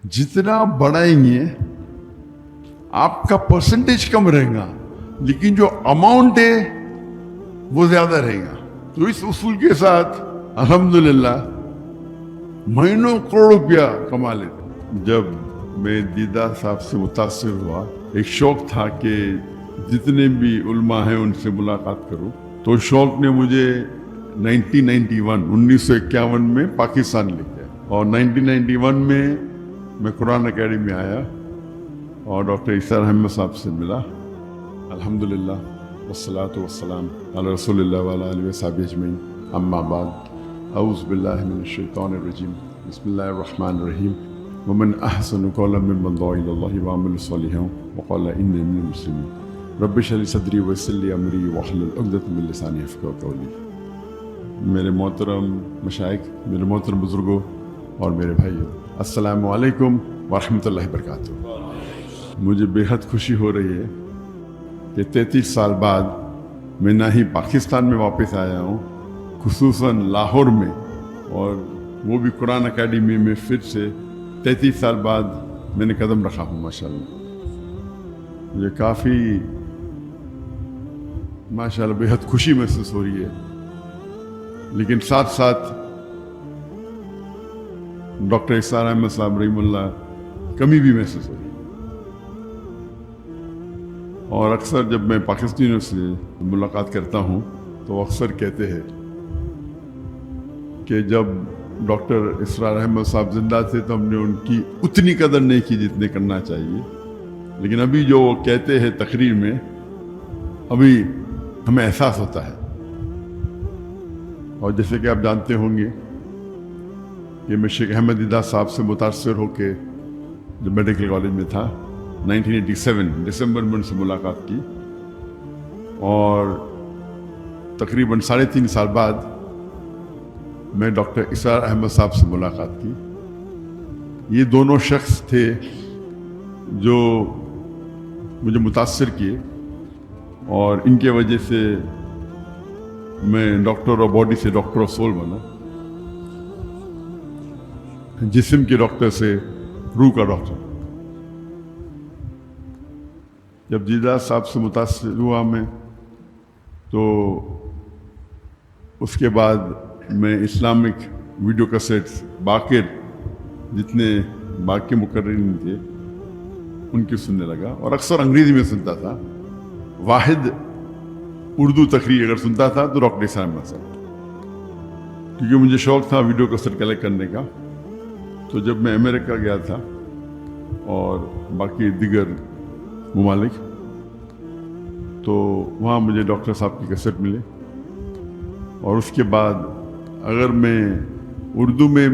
जितना आप बढ़ाएंगे आपका परसेंटेज कम रहेगा, लेकिन जो अमाउंट है वो ज्यादा रहेगा। तो इस उसूल के साथ अल्हम्दुलिल्लाह महीनों करोड़ रुपया कमा लेते। जब मैं दीदा साहब से मुतासिर हुआ, एक शौक था कि जितने भी उल्मा हैं उनसे मुलाकात करूं। तो शौक ने मुझे 1951 में पाकिस्तान ले गया, और 1991 में मैं कुरान अकेडमी आया और डॉक्टर इसार अहमद साहब से मिला। अल्हम्दुलिल्लाह वस्सलातु वस्सलाम अला रसूलिल्लाह व अला आलिहि व सहबिहि अजमईन, अम्मा बाद। औज़ु बिल्लाहि मिनश शैतानिर रजीम, बिस्मिल्लाहिर रहमानिर रहीम। वमन अहसनु क़ौलन मिम्मन दुआ इलल्लाहि व अमिला सालिहान व क़ाला इन्नी मिनल मुस्लिमीन। रब्बि इश्रह ली सदरी व यस्सिर ली अमरी वहलुल उक़दतम मिन लिसानी यफ़क़हू क़ौली। मेरे मोहतरम मशाइख, मेरे मोहतरम बुजुर्गों और मेरे भाइयों, अस्सलामु अलैकुम व रहमतुल्लाहि व बरकातुहू। मुझे बेहद खुशी हो रही है कि 33 साल बाद मैं ना ही पाकिस्तान में वापस आया हूँ, खुसूसन लाहौर में, और वो भी कुरान अकेडमी में फिर से 33 साल बाद मैंने कदम रखा हूँ। माशाल्लाह मुझे काफ़ी माशाल्लाह बेहद खुशी महसूस हो रही है, लेकिन साथ साथ डॉक्टर इसार अहमद साहब रहीमुल्लाह कमी भी महसूस हो रही है। और अक्सर जब मैं पाकिस्तानियों से मुलाकात करता हूँ तो अक्सर कहते हैं कि जब डॉक्टर इसार अहमद साहब जिंदा थे तो हमने उनकी उतनी कदर नहीं की जितनी करना चाहिए, लेकिन अभी जो वो कहते हैं तकरीर में, अभी हमें एहसास होता है। और जैसे कि आप जानते होंगे कि मैं शेख अहमद दीदा साहब से मुतासिर होकर जब मेडिकल कॉलेज में था 1987 दिसंबर में उनसे मुलाकात की, और तकरीबन 3.5 साल बाद मैं डॉक्टर इसार अहमद साहब से मुलाकात की। ये दोनों शख्स थे जो मुझे मुतासिर किए, और इनके वजह से मैं डॉक्टर ऑफ बॉडी से डॉक्टर ऑफ सोल बना, जिस्म के डॉक्टर से रूह का डॉक्टर। जब दीदा साहब से मुतासिर हुआ मैं, तो उसके बाद मैं इस्लामिक वीडियो कैसेट्स बाकी जितने बाकी मुकर्रिरीन थे उनकी सुनने लगा, और अक्सर अंग्रेजी में सुनता था। वाहिद उर्दू तकरीर अगर सुनता था तो डॉक्टर इसार अहमद साहब, क्योंकि मुझे शौक था वीडियो कैसेट कलेक्ट करने का। तो जब मैं अमेरिका गया था और बाकी दिगर ममालिक, तो वहाँ मुझे डॉक्टर साहब की कैसेट मिले, और उसके बाद अगर मैं उर्दू में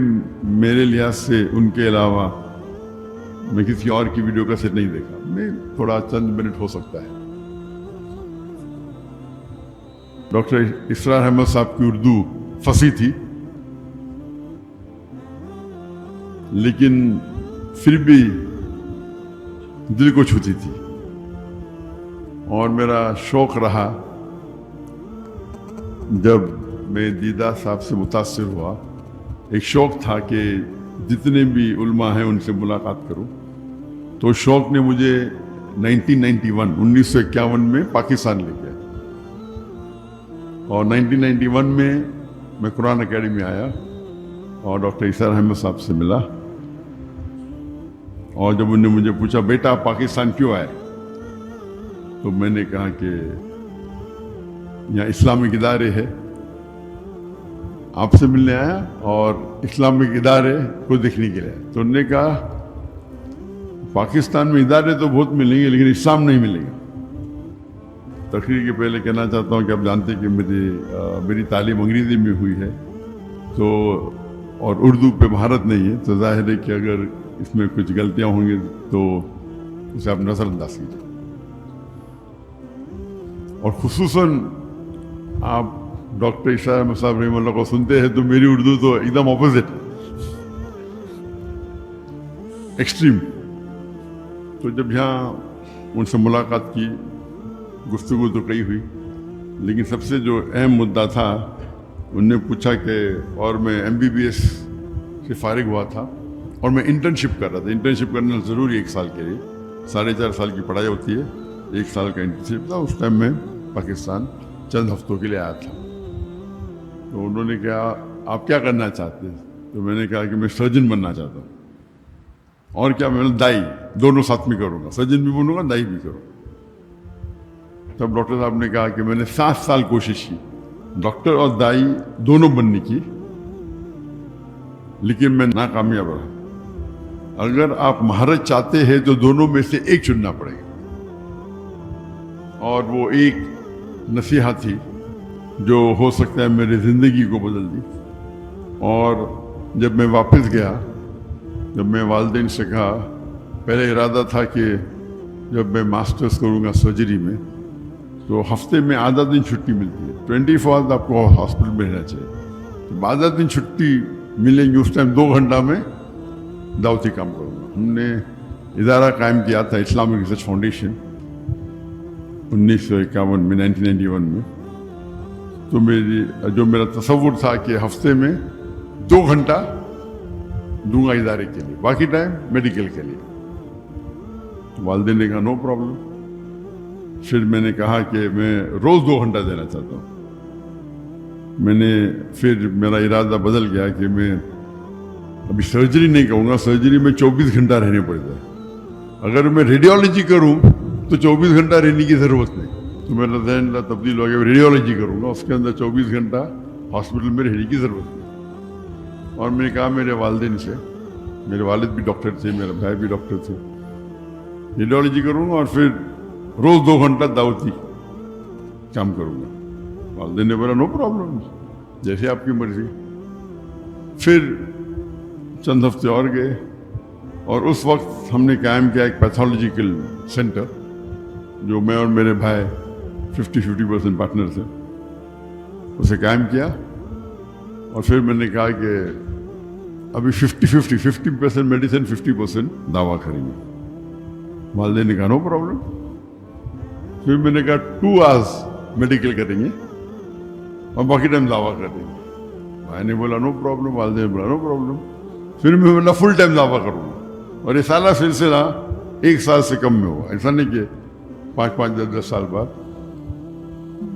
मेरे लिहाज से उनके अलावा मैं किसी और की वीडियो कैसेट नहीं देखा। मैं थोड़ा चंद मिनट हो सकता है। डॉक्टर इसार अहमद साहब की उर्दू फसी थी, लेकिन फिर भी दिल को छूती थी, और मेरा शौक रहा जब मैं दीदा साहब से मुतासिर हुआ, एक शौक था कि जितने भी उल्मा हैं उनसे मुलाकात करूं। तो शौक ने मुझे 1951 में पाकिस्तान ले गया, और 1991 में मैं कुरान अकेडमी आया और डॉक्टर इसार अहमद साहब से मिला। और जब उन्होंने मुझे पूछा, बेटा आप पाकिस्तान क्यों आए, तो मैंने कहा कि यहाँ इस्लामिक इदारे है, आपसे मिलने आया और इस्लामिक इदारे को देखने के लिए। तो उन्होंने कहा पाकिस्तान में इदारे तो बहुत मिलेंगे लेकिन इस्लाम नहीं मिलेगा। तकरीर के पहले कहना चाहता हूँ कि आप जानते हैं कि मेरी तालीम अंग्रेज़ी में हुई है, तो और उर्दू पे महारत नहीं है, तो जाहिर है कि अगर इसमें कुछ गलतियाँ होंगी तो उसे आप नज़रअंदाज कीजिए। और खुसूसन आप डॉक्टर इसार अहमद साहब रहीमुल्लाह को सुनते हैं तो मेरी उर्दू तो एकदम ऑपोजिट, एक्सट्रीम। तो जब यहाँ उनसे मुलाकात की, गुफ्तगू तो कई हुई, लेकिन सबसे जो अहम मुद्दा था, उनने पूछा कि, और मैं MBBS से फारिग हुआ था اور میں انٹرنشپ کر رہا تھا. انٹرنشپ کرنا ضروری 1 سال کے لیے, 4.5 سال کی پڑھائی ہوتی ہے, 1 سال کا انٹرنشپ تھا. اس ٹائم میں پاکستان چند ہفتوں کے لیے آیا تھا. تو انہوں نے کہا آپ کیا کرنا چاہتے ہیں؟ تو میں نے کہا کہ میں سرجن بننا چاہتا ہوں. اور کیا؟ میں نے دائی, دونوں ساتھ میں کروں گا, سرجن بھی بنوں گا, دائی بھی کروں. تب ڈاکٹر صاحب نے کہا کہ میں نے 7 سال کوشش کی ڈاکٹر اور دائی دونوں بننے کی, لیکن میں ناکامیاب رہا. اگر آپ مہارت چاہتے ہیں تو دونوں میں سے ایک چننا پڑے گا. اور وہ ایک نصیحت تھی جو ہو سکتا ہے میری زندگی کو بدل دی. اور جب میں واپس گیا, جب میں والدین سے کہا, پہلے ارادہ تھا کہ جب میں ماسٹرز کروں گا سرجری میں تو ہفتے میں آدھا دن چھٹی ملتی ہے, 24 آورز آپ کو ہاسپٹل میں رہنا چاہیے. تو آدھا دن چھٹی ملیں گی, اس ٹائم 2 گھنٹہ میں دعوتی کام کروں گا. ہم نے ادارہ قائم کیا تھا اسلامک ریسرچ فاؤنڈیشن 1951 میں, 1991 میں. تو میرا تصور تھا کہ ہفتے میں 2 گھنٹہ دوں گا ادارے کے لیے, باقی ٹائم میڈیکل کے لیے. والدین نے کہا نو پرابلم. پھر میں نے کہا کہ میں روز 2 گھنٹہ دینا چاہتا ہوں. پھر میرا ارادہ بدل گیا کہ میں ابھی سرجری نہیں کروں گا. سرجری میں 24 گھنٹہ رہنے پڑتا ہے. اگر میں ریڈیولوجی کروں تو 24 گھنٹہ رہنے کی ضرورت نہیں. تو میرا ذہن تبدیل ہو گیا, ریڈیولوجی کروں گا, اس کے اندر 24 گھنٹہ ہاسپٹل میں رہنے کی ضرورت نہیں. اور میں نے کہا میرے والدین سے, میرے والد بھی ڈاکٹر تھے, میرا بھائی بھی ڈاکٹر تھے, ریڈیولوجی کروں گا اور پھر روز 2 گھنٹہ دعوتی کام کروں گا. والدین نے بولا نو پرابلم, جیسے آپ کی مرضی. پھر چند ہفتے اور گئے اور اس وقت ہم نے قائم کیا ایک پیتھولوجیکل سینٹر جو میں اور میرے بھائی 50% پارٹنر تھے, اسے قائم کیا. اور پھر میں نے کہا کہ ابھی 50% میڈیسن 50% دوا کریں گے. والدین نے کہا نو پرابلم. پھر میں نے کہا 2 آورز میڈیکل کریں گے اور باقی ٹائم دعویٰ کریں گے. بھائی نے بولا نو پرابلم, والدین نے بولا نو پرابلم. پھر میں بولا فل ٹائم دعویٰ کروں گا. اور یہ سارا سلسلہ 1 سال سے کم میں ہوا. ایسا نہیں کہ 5 10 سال بعد,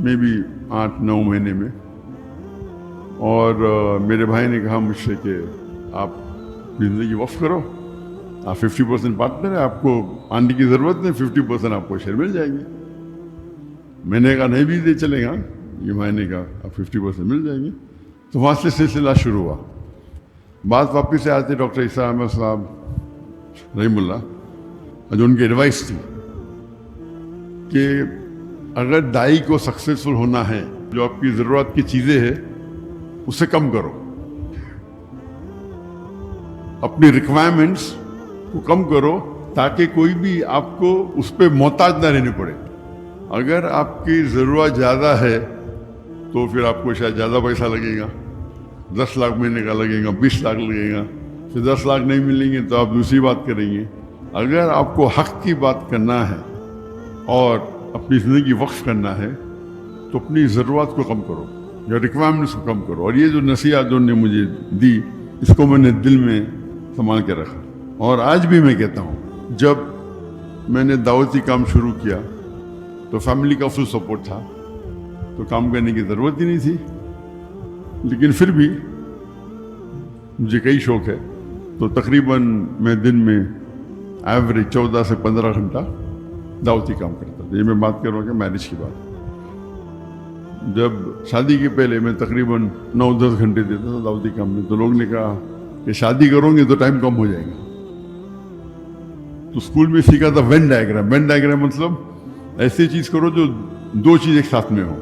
میں بھی 8 9 مہینے میں. اور میرے بھائی نے کہا مجھ سے کہ آپ زندگی وقف کرو, آپ 50% پارٹنر ہیں, آپ کو آنے کی ضرورت نہیں, 50% آپ کو شیئر مل جائیں گے. میں نے کہا نہیں بھی دے چلے گا. یہ بھائی نے کہا آپ 50% مل جائیں گے. تو وہاں سے سلسلہ شروع ہوا. بات واپس سے آتے ڈاکٹر عیسیٰ احمد صاحب رحم اللہ, جو ان کی ایڈوائس تھی کہ اگر دائی کو سکسیزفل ہونا ہے, جو آپ کی ضرورت کی چیزیں ہیں اسے کم کرو, اپنی ریکوائرمنٹس کو کم کرو تاکہ کوئی بھی آپ کو اس پہ محتاج نہ رہنے پڑے. اگر آپ کی ضرورت زیادہ ہے تو پھر آپ کو شاید زیادہ پیسہ لگے گا, 10 لاکھ مہینے کا لگے گا, 20 لاکھ لگے گا. پھر 10 لاکھ نہیں ملیں گے تو آپ دوسری بات کریں گے. اگر آپ کو حق کی بات کرنا ہے اور اپنی زندگی وقف کرنا ہے تو اپنی ضرورت کو کم کرو یا ریکوائرمنٹس کو کم کرو. اور یہ جو نصیحت جو نے مجھے دی, اس کو میں نے دل میں سنبھال کے رکھا. اور آج بھی میں کہتا ہوں, جب میں نے دعوتی کام شروع کیا تو فیملی کا فل سپورٹ تھا, تو کام کرنے کی ضرورت ہی نہیں تھی. لیکن پھر بھی مجھے کئی شوق ہے, تو تقریباً میں دن میں ایوریج 14 سے 15 گھنٹہ دعوتی کام کرتا تھا. یہ میں بات کر رہا ہوں کہ میرج کی بات. جب شادی کے پہلے میں تقریباً 9-10 گھنٹے دیتا تھا دعوتی کام میں. تو لوگ نے کہا کہ شادی کرو گے تو ٹائم کم ہو جائے گا. تو اسکول میں سیکھا تھا وین ڈائیگرام. وین ڈائیگرام مطلب ایسی چیز کرو جو 2 چیز ایک ساتھ میں ہو.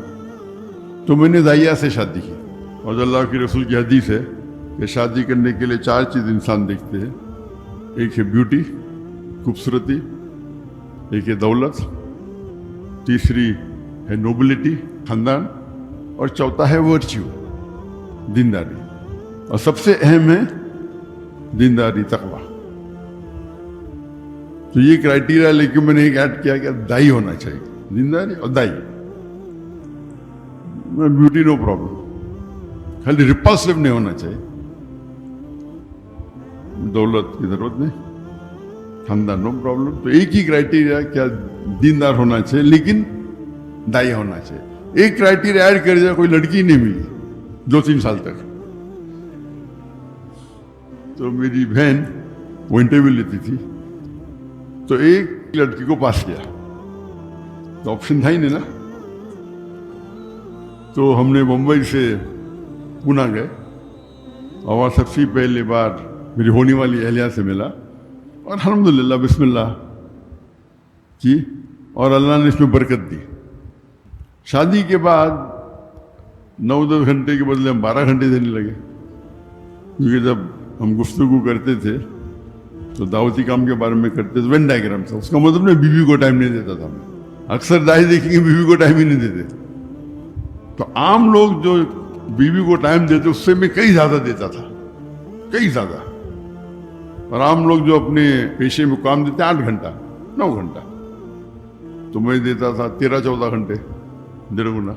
تو میں نے دائیا سے شادی کی, اور اللہ کے رسول کی حدیث ہے کہ شادی کرنے کے لیے 4 چیز انسان دیکھتے ہیں. ایک ہے بیوٹی, خوبصورتی, ایک ہے دولت, تیسری ہے نوبلٹی, خاندان, اور چوتھا ہے ورچیو, دینداری. اور سب سے اہم ہے دینداری, تقویٰ. تو یہ کرائٹیریا لے کے میں نے ایک ایڈ کیا کہ دائی ہونا چاہیے, دینداری اور دائی. بیوٹی نو پرابلم, خالی ریپلسو نہیں ہونا چاہیے. दौलत की ज़रूरत नहीं, खानदान नो प्रॉब्लम। तो एक ही क्राइटेरिया क्या, दीनदार होना चाहिए लेकिन दाई होना चाहिए। एक क्राइटेरिया ऐड कर दिया, कोई लड़की नहीं मिली 2-3 साल तक। तो मेरी बहन वो इंटरव्यू लेती थी, तो एक लड़की को पास किया, तो ऑप्शन था ही नहीं ना। तो हमने मुंबई से पुणे गए और वहाँ सबसे पहली बार मेरी होने वाली अहलिया से मिला और अल्हम्दुलिल्लाह बिस्मिल्लाह की और अल्लाह ने इसमें बरकत दी। शादी के बाद 9-10 घंटे के बदले हम 12 घंटे देने लगे, क्योंकि जब हम गुफ्तगू करते थे तो दावती काम के बारे में करते थे, वेन डायग्राम था। उसका मतलब मैं बीवी को टाइम नहीं देता था। मैं अक्सर दाई देखेंगे बीवी को टाइम ही नहीं देते। तो आम लोग जो बीवी को टाइम देते उससे मैं कई ज्यादा देता था, कई ज्यादा। और आम लोग जो अपने पेशे में काम देते 8 घंटा 9 घंटा, तो मैं देता था 13-14 घंटे, 1.5 गुना।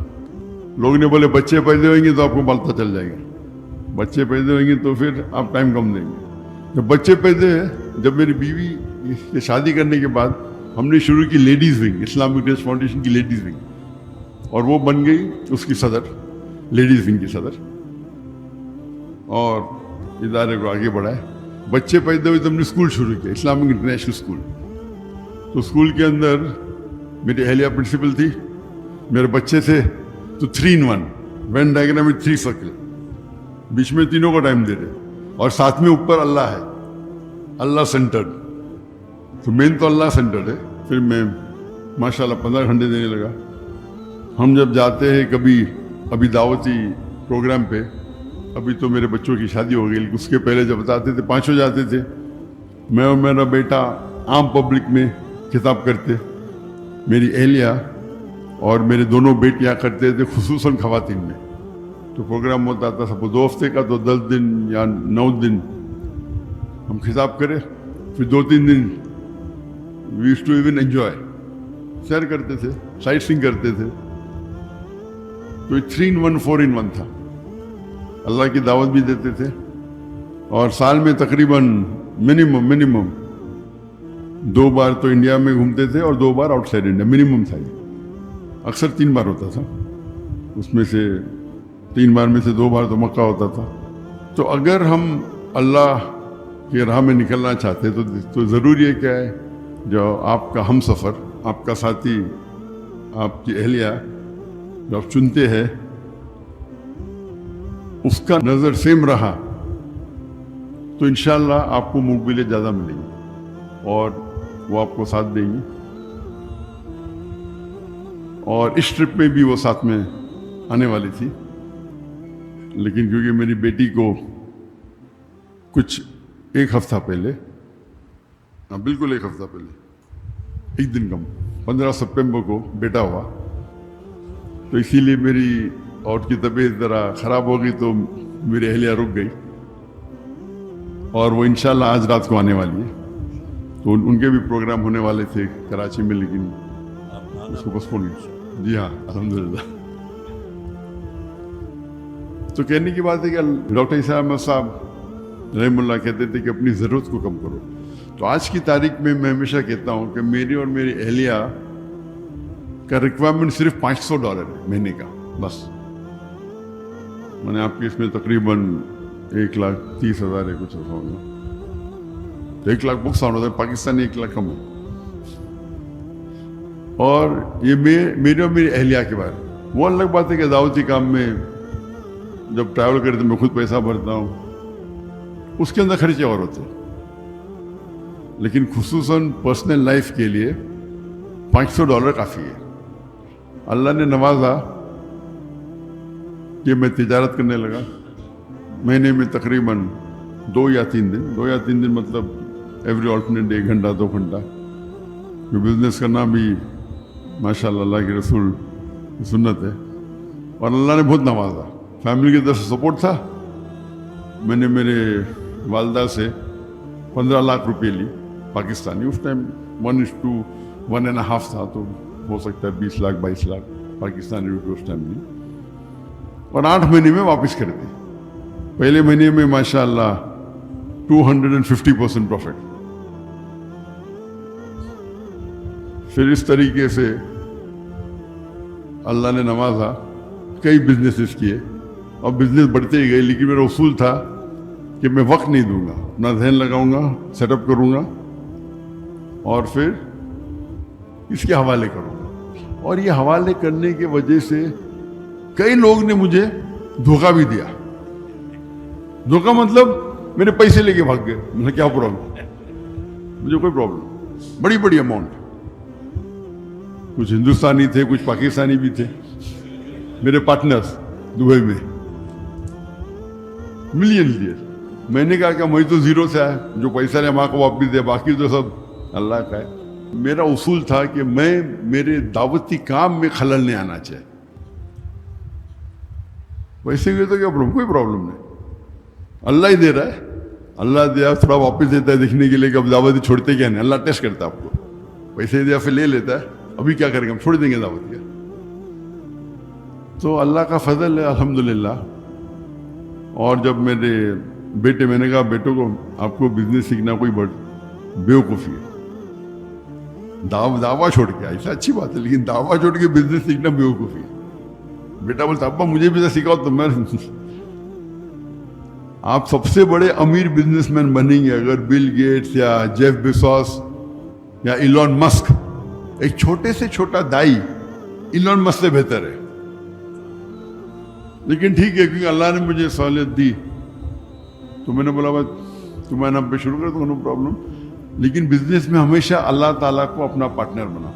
लोग ने बोले बच्चे पैदा होंगे तो आपको पता चल जाएगा, बच्चे पैदा होंगे तो फिर आप टाइम कम देंगे। जब बच्चे पैदा है, जब मेरी बीवी की शादी करने के बाद हमने शुरू की ladies wing, Islamic trust foundation की लेडीज़ विंग, और वो बन गई उसकी सदर, लेडीज़ विंग की सदर, और इदारे को आगे बढ़ाए। बच्चे पैदा हुए तो हमने स्कूल शुरू किया, इस्लामिक इंटरनेशनल स्कूल। तो स्कूल के अंदर मेरी अहलिया प्रिंसिपल थी, मेरे बच्चे थे, तो 3 in 1 वेन डायग्राम में 3 सर्कल, बीच में तीनों को टाइम दे रहे, और साथ में ऊपर अल्लाह है, अल्लाह सेंटर्ड। तो मेन तो अल्लाह सेंटर्ड है। फिर मैं माशाल्लाह 15 घंटे देने लगा। हम जब जाते हैं कभी, अभी दावती प्रोग्राम पे, अभी तो मेरे बच्चों की शादी हो गई, उसके पहले जब बताते थे 5 जाते थे, मैं और मेरा बेटा आम पब्लिक में खिताब करते, मेरी अहलिया और मेरे दोनों बेटियां करते थे खुसूसन खवातीन में। तो प्रोग्राम होता था सब 2 हफ्ते का, तो 10 दिन या 9 दिन हम खिताब करें, फिर 2-3 दिन we used to even enjoy, सैर करते थे, साइट सीइंग करते थे। तो 3 in 1 4 in 1 था। अल्लाह की दावत भी देते थे, और साल में तकरीबन मिनिमम 2 बार तो इंडिया में घूमते थे और 2 बार आउटसाइड इंडिया, मिनिमम था ये। अक्सर 3 बार होता था, उसमें से 3 बार में से 2 बार तो मक्का होता था। तो अगर हम अल्लाह की राह में निकलना चाहते तो ज़रूरी है क्या है, जो आपका हम सफ़र, आपका साथी, आपकी अहलिया जो आप चुनते हैं, उसका नज़र सेम रहा तो इंशाअल्लाह आपको मुक़बिलें ज़्यादा मिलेंगी और वो आपको साथ देंगी। और इस ट्रिप में भी वो साथ में आने वाली थी, लेकिन क्योंकि मेरी बेटी को कुछ 1 हफ्ता पहले, हाँ बिल्कुल 1 हफ्ता पहले, 1 दिन कम, 15 सितंबर को बेटा हुआ, तो इसीलिए मेरी और की तबीयत ज़रा ख़राब हो गई, तो मेरी अहलिया रुक गई, और वो इंशाल्लाह आज रात को आने वाली है। तो उनके भी प्रोग्राम होने वाले थे कराची में, लेकिन उसको पोस्टपोन। जी हाँ, अल्हम्दुलिल्लाह। तो कहने की बात है कि डॉक्टर ईसा अहमद साहब रहमुल्लाह कहते थे कि अपनी ज़रूरत को कम करो। तो आज की तारीख में मैं हमेशा कहता हूँ कि मेरी और मेरी अहलिया का रिक्वायरमेंट सिर्फ $500 है महीने का, बस। मैंने आपके इसमें तकरीबन 1,30,000 है, कुछ ऐसा होगा, तो 1 लाख बुक्स होता है, पाकिस्तानी 1 लाख कम है। और ये मेरे और मेरी अहलिया के बारे में। वो अलग बात है कि दावती काम में जब ट्रैवल करते मैं खुद पैसा भरता हूँ, उसके अंदर खर्चे और होते हैं, लेकिन खुसूसन पर्सनल लाइफ के लिए $500 काफ़ी है। अल्लाह ने नवाजा कि मैं तिजारत करने लगा, महीने में तकरीबन 2 या 3 दिन मतलब एवरी ऑल्टरनेट 1 घंटा 2 घंटा। बिजनेस करना भी माशाल्लाह अल्लाह के रसूल की सुन्नत है, और अल्लाह ने बहुत नवाजा। फैमिली की तरफ से सपोर्ट था। मैंने मेरे वालदा से 15 लाख रुपए ली पाकिस्तानी, उस टाइम 1:1.5 था, तो हो सकता है 20 लाख 22 लाख पाकिस्तानी रुपये उस टाइम ली, और 8 महीने में वापस कर दी। पहले महीने में माशाल्लाह 250% प्रॉफिट. फिर इस तरीके से अल्लाह ने नवाजा, कई बिजनेसेस किए और बिजनेस बढ़ते ही गए. लेकिन मेरा उसूल था कि मैं वक्त नहीं दूंगा, अपना ध्यान लगाऊंगा, सेटअप करूंगा और फिर इसके हवाले करूंगा. और ये हवाले करने की वजह से कई लोग ने मुझे धोखा भी दिया. धोखा मतलब मेरे पैसे लेके भाग गए. मुझे क्या प्रॉब्लम, मुझे कोई प्रॉब्लम. बड़ी बड़ी अमाउंट, कुछ हिंदुस्तानी थे, कुछ पाकिस्तानी भी थे, मेरे पार्टनर्स दुबई में, मिलियन लिए. मैंने कहा मैं तो जीरो से आया, जो पैसा ने माँ को वापिस दिया, बाकी तो सब अल्लाह का है. मेरा उसूल था कि मैं मेरे दावती काम में खलल नहीं आना चाहिए. वैसे गए तो क्या प्रॉब्लम, कोई प्रॉब्लम नहीं. अल्लाह ही दे रहा है, अल्लाह दिया थोड़ा वापस देता है दिखने के लिए कि अब दावती छोड़ते क्या नहीं. अल्लाह टेस्ट करता है आपको, पैसे दिया फिर ले लेता है. अभी क्या करेंगे, हम छोड़ देंगे दावत का. तो अल्लाह का फजल है अल्हम्दुलिल्लाह. और जब मेरे बेटे, मैंने कहा बेटों को आपको बिजनेस सीखना कोई बेवकूफ़ी है. दावा छोड़ के, ऐसा अच्छी बात है, लेकिन दावा छोड़ के बिजनेस सीखना बेवकूफ़ी है. बेटा बोलता अब्बा मुझे भी सिखाओ. तो मैं आप सबसे बड़े अमीर बिजनेसमैन बनेंगे अगर बिल गेट्स या जेफ बेजोस या इलॉन मस्क, एक छोटे से छोटा दाई इलॉन मस्क से बेहतर है. लेकिन ठीक है, क्योंकि अल्लाह ने मुझे सहूलियत दी तो मैंने बोला बस तुम्हारे नाम पे शुरू कर दो, नो प्रॉब्लम. लेकिन बिजनेस में हमेशा अल्लाह ताला को अपना पार्टनर बना.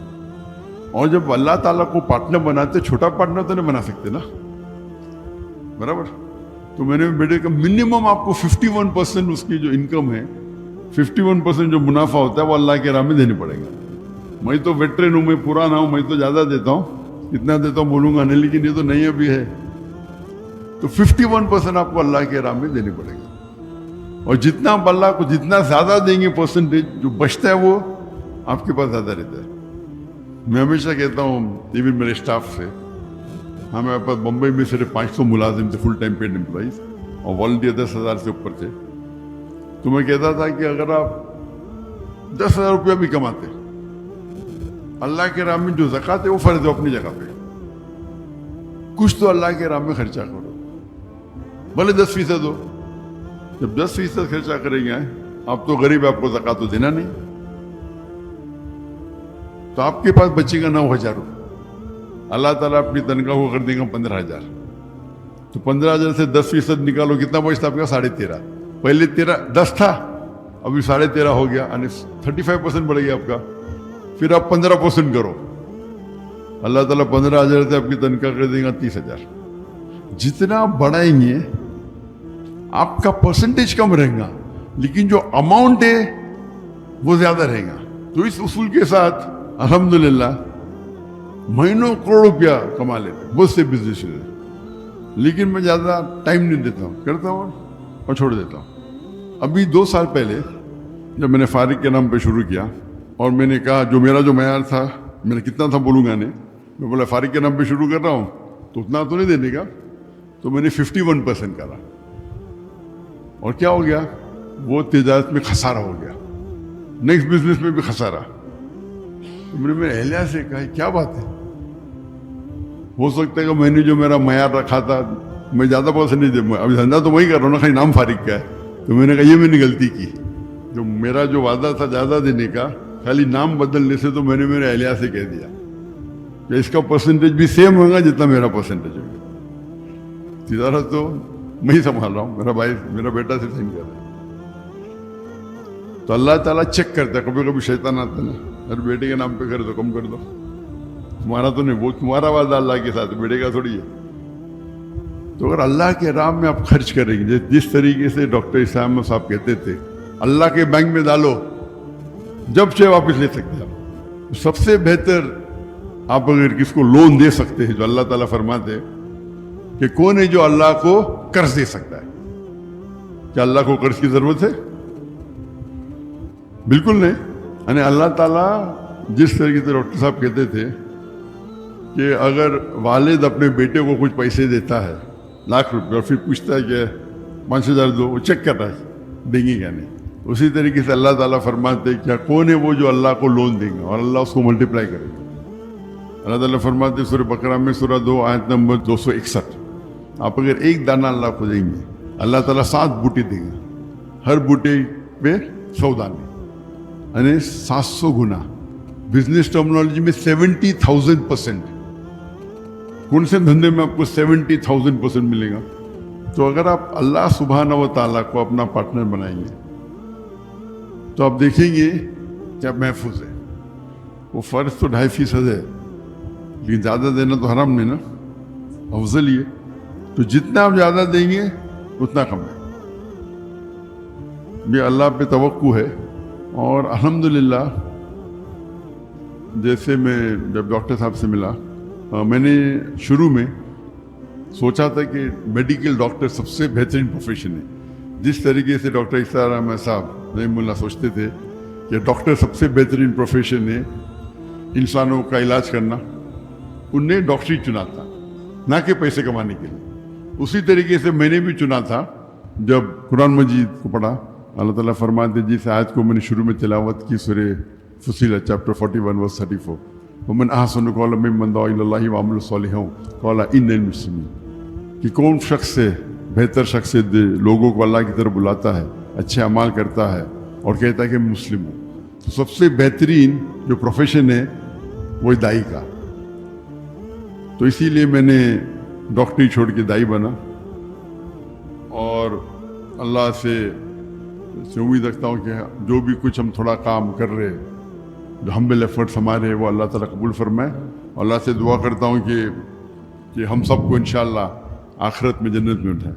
और जब अल्लाह ताला को पार्टनर बनाते, छोटा पार्टनर तो नहीं बना सकते ना, बराबर. तो मैंने बेटे का मिनिमम आपको 51% उसकी जो इनकम है, 51% जो मुनाफा होता है वो अल्लाह के राह में देने पड़ेगा. मैं तो वेटरन हूँ, मैं पुराना हूँ, मैं तो ज़्यादा देता हूँ, इतना देता हूँ बोलूँगा नहीं, लेकिन ये तो नहीं अभी है. तो 51% आपको अल्लाह के राह में देने पड़ेगा. और जितना आप अल्लाह को जितना ज़्यादा देंगे परसेंटेज, जो बचता है वो आपके पास ज़्यादा रहता है. मैं हमेशा कहता हूँ इवन मेरे स्टाफ से, हमारे पास बम्बई में सिर्फ 500 मुलाजिम थे, फुल टाइम पेड एम्प्लॉइज, और वॉलंटियर 10,000 से ऊपर थे. तो मैं कहता था कि अगर आप 10,000 रुपया भी कमाते, अल्लाह के राह में जो ज़कात है वो फर्ज है अपनी जगह पे, कुछ तो अल्लाह के राह में खर्चा करो, भले 10% हो. जब 10% खर्चा करेंगे आप तो गरीब, आपको ज़कात तो देना नहीं, तो आपके पास बचेगा 9,000 रुपये. अल्लाह ताला अपनी तनख्वाह को कर देगा 15,000. तो 15,000 से 10% निकालो, कितना बचता आपका? 13.5. पहले 10 था, अभी 13.5 हो गया, यानी 35% बढ़ गया आपका. फिर आप 15% करो, अल्लाह ताला 15,000 से आपकी तनख्वाह कर देगा 30,000. जितना आप बढ़ाएंगे आपका परसेंटेज कम रहेगा, लेकिन जो अमाउंट है वो ज्यादा रहेगा. तो इस उसूल के साथ अल्हम्दुलिल्लाह महीनों करोड़ रुपया कमा लेते बहुत से बिजनेस है. लेकिन मैं ज़्यादा टाइम नहीं देता हूँ, करता हूँ और छोड़ देता हूँ. अभी 2 साल पहले जब मैंने फारिक के नाम पे शुरू किया, और मैंने कहा जो मेरा जो मैयार था, मैंने कितना था बोलूँगा नहीं, मैं बोला फारिक के नाम पे शुरू कर रहा हूँ तो उतना तो नहीं देने का. तो मैंने 51% करा, और क्या हो गया, वो तिजारत में खसारा हो गया, नेक्स्ट बिजनेस में भी खसारा. तो मैंने मेरे अहलिया से कहा क्या बात है, हो सकता है कि मैंने जो मेरा मयार रखा था मैं ज़्यादा पैसे नहीं दे, अभी धंधा तो वही कर रहा हूँ ना, खाली नाम फारिक का है. तो मैंने कहा ये मैंने गलती की, जो मेरा जो वादा था ज़्यादा देने का, खाली नाम बदलने से तो मैंने मेरे अहलिया से कह दिया कि इसका परसेंटेज भी सेम होगा जितना मेरा परसेंटेज होगा. तिजारत तो मैं ही संभाल रहा हूँ, मेरा भाई मेरा बेटा से साइन कर रहा है. तो अल्लाह ताला चेक करता है, कभी कभी शैतान आता ना, अरे बेटे के नाम पे कर दो, कम कर दो, तुम्हारा तो नहीं, वो तुम्हारा वादा अल्लाह के साथ, बेटे का थोड़ी है. तो अगर अल्लाह के राह में आप खर्च करेंगे, जिस तरीके से डॉक्टर इस्लाम साहब कहते थे, अल्लाह के बैंक में डालो, जब चाहे वापस ले सकते हैं आप. सबसे बेहतर आप अगर किसको लोन दे सकते हैं, जो अल्लाह ताला फरमाते हैं कि कौन है जो अल्लाह को कर्ज दे सकता है. क्या अल्लाह को कर्ज की जरूरत है? बिल्कुल नहीं. यानी अल्लाह ताला जिस तरीके से डॉक्टर साहब कहते थे कि अगर वालिद अपने बेटे को कुछ पैसे देता है, लाख रुपए, और फिर पूछता है कि 5,000 दो, वो चेक कर रहा है, دیں گے کیا نہیں. اسی طریقے سے اللہ تعالیٰ فرماتے ہیں کیا کون ہے وہ جو اللہ کو لون دیں گا اور اللہ اس کو ملٹیپلائی کرے گا. اللہ تعالیٰ فرماتے ہیں سورہ بقرہ میں سورہ 2 آیت نمبر 261 آپ اگر ایک دانہ اللہ کو دیں گے اللہ تعالیٰ 7 بوٹے دیں گے, ہر بوٹے پہ 100 دانے یعنی 700 گنا. بزنس ٹرمنالوجی میں 70,000%. کون سے دھندے میں آپ کو 70,000% ملے گا؟ تو اگر آپ اللہ سبحانہ و تعالیٰ کو اپنا پارٹنر بنائیں گے تو آپ دیکھیں گے کہ آپ محفوظ ہے. وہ فرض تو 2.5% ہے لیکن زیادہ دینا تو حرام نہیں نا, افضل ہی ہے. تو جتنا آپ زیادہ دیں گے اتنا کم ہے. یہ اللہ پہ توقع ہے. اور الحمدللہ جیسے میں جب ڈاکٹر صاحب سے ملا میں نے شروع میں سوچا تھا کہ میڈیکل ڈاکٹر سب سے بہترین پروفیشن ہے. جس طریقے سے ڈاکٹر اسرار احمد صاحب رحمہ اللہ سوچتے تھے کہ ڈاکٹر سب سے بہترین پروفیشن ہے انسانوں کا علاج کرنا, ان نے ڈاکٹری چنا تھا نہ کہ پیسے کمانے کے لیے. اسی طریقے سے میں نے بھی چنا تھا جب قرآن مجید کو پڑھا. اللہ تعالیٰ فرماتے جس آیت کو میں نے شروع میں تلاوت کی سورہ فصیلت چیپٹر 41 ورس 34 ومن احسن قولا ممن دعا الی اللہ وعمل صالحا قال انی المسلمین, کہ کون شخص ہے بہتر شخص ہے لوگوں کو اللہ کی طرف بلاتا ہے, اچھے اعمال کرتا ہے اور کہتا ہے کہ میں مسلم ہوں. تو سب سے بہترین جو پروفیشن ہے وہ دائی کا. تو اسی لیے میں نے ڈاکٹری چھوڑ کے دائی بنا اور اللہ سے امید رکھتا ہوں کہ جو بھی کچھ ہم تھوڑا کام کر رہے جو ہمبل ایفرٹس ہمارے وہ اللہ تعالیٰ قبول فرمائے. اور اللہ سے دعا کرتا ہوں کہ ہم سب کو انشاءاللہ آخرت میں جنت میں اٹھائے.